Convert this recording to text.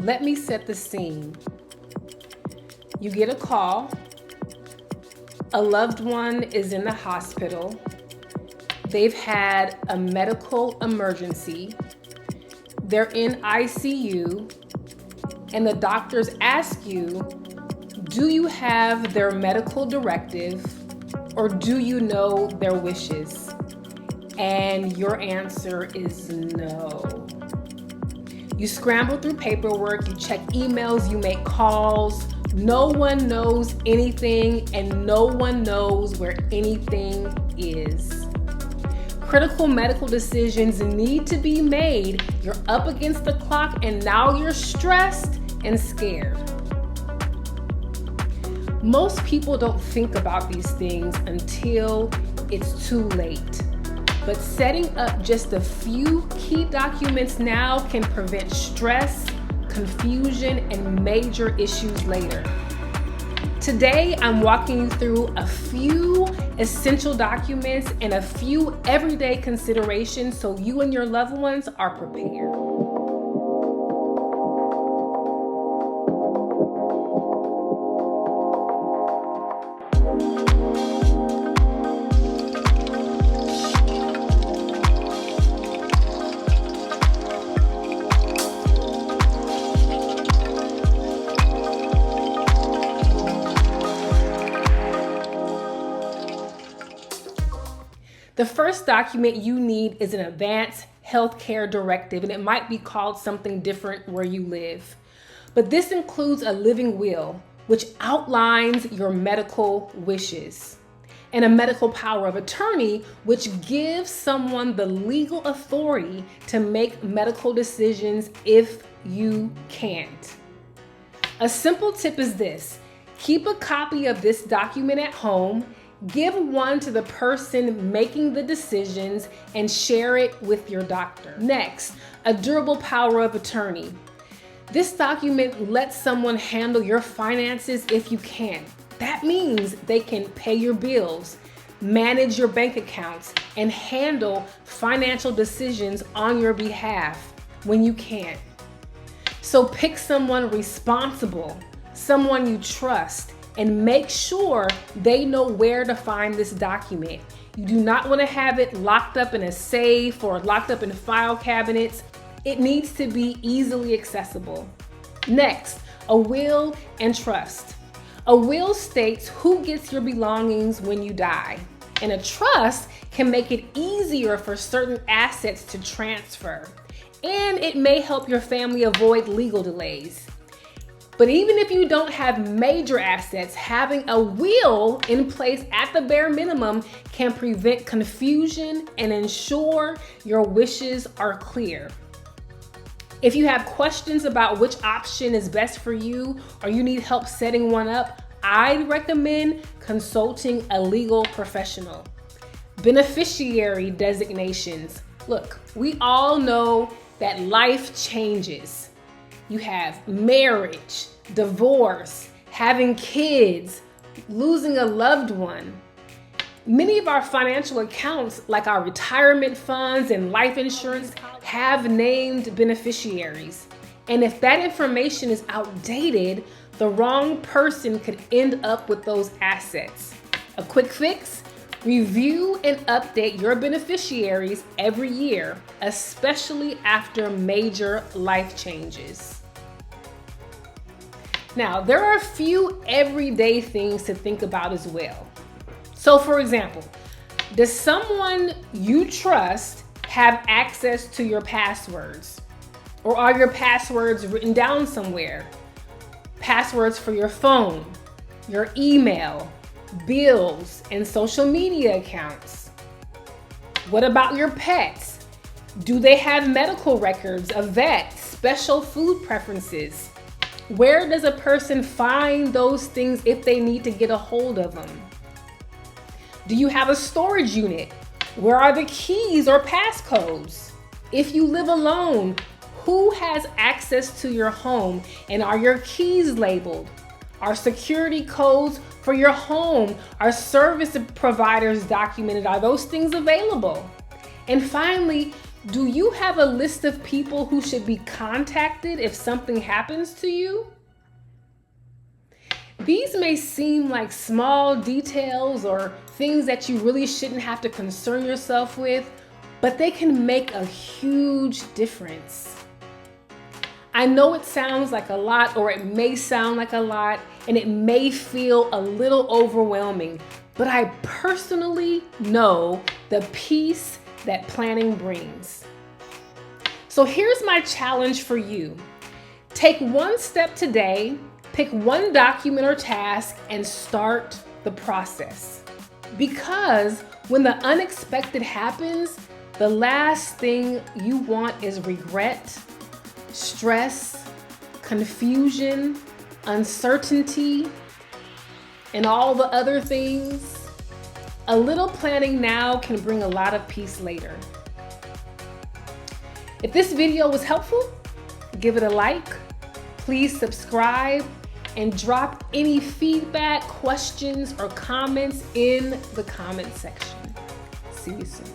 Let me set the scene. You get a call. A loved one is in the hospital. They've had a medical emergency. They're in ICU, and the doctors ask you, do you have their medical directive or do you know their wishes? And your answer is no. You scramble through paperwork, you check emails, you make calls. No one knows anything and no one knows where anything is. Critical medical decisions need to be made. You're up against the clock and now you're stressed and scared. Most people don't think about these things until it's too late. But setting up just a few key documents now can prevent stress, confusion, and major issues later. Today, I'm walking you through a few essential documents and a few everyday considerations so you and your loved ones are prepared. The first document you need is an advanced healthcare directive, and it might be called something different where you live. But this includes a living will, which outlines your medical wishes, and a medical power of attorney, which gives someone the legal authority to make medical decisions if you can't. A simple tip is this: keep a copy of this document at home. Give one to the person making the decisions and share it with your doctor. Next, a durable power of attorney. This document lets someone handle your finances if you can't. That means they can pay your bills, manage your bank accounts, and handle financial decisions on your behalf when you can't. So pick someone responsible, someone you trust, and make sure they know where to find this document. You do not want to have it locked up in a safe or locked up in file cabinets. It needs to be easily accessible. Next, a will and trust. A will states who gets your belongings when you die, and a trust can make it easier for certain assets to transfer, and it may help your family avoid legal delays. But even if you don't have major assets, having a will in place at the bare minimum can prevent confusion and ensure your wishes are clear. If you have questions about which option is best for you or you need help setting one up, I'd recommend consulting a legal professional. Beneficiary designations. Look, we all know that life changes. You have marriage, divorce, having kids, losing a loved one. Many of our financial accounts, like our retirement funds and life insurance, have named beneficiaries. And if that information is outdated, the wrong person could end up with those assets. A quick fix: review and update your beneficiaries every year, especially after major life changes. Now, there are a few everyday things to think about as well. So for example, does someone you trust have access to your passwords? Or are your passwords written down somewhere? Passwords for your phone, your email, bills, and social media accounts. What about your pets? Do they have medical records, a vet, special food preferences? Where does a person find those things if they need to get a hold of them? Do you have a storage unit? Where are the keys or passcodes? If you live alone, who has access to your home, and are your keys labeled? Are security codes for your home, are service providers documented? Are those things available? And finally, Do you have a list of people who should be contacted if something happens to you? These may seem like small details or things that you really shouldn't have to concern yourself with, but they can make a huge difference. I know it sounds like a lot, or it may sound like a lot, and it may feel a little overwhelming, but I personally know the peace that planning brings. So here's my challenge for you. Take one step today, pick one document or task, and start the process. Because when the unexpected happens, the last thing you want is regret, stress, confusion, uncertainty, and all the other things. A little planning now can bring a lot of peace later. If this video was helpful, give it a like, please subscribe, and drop any feedback, questions, or comments in the comment section. See you soon.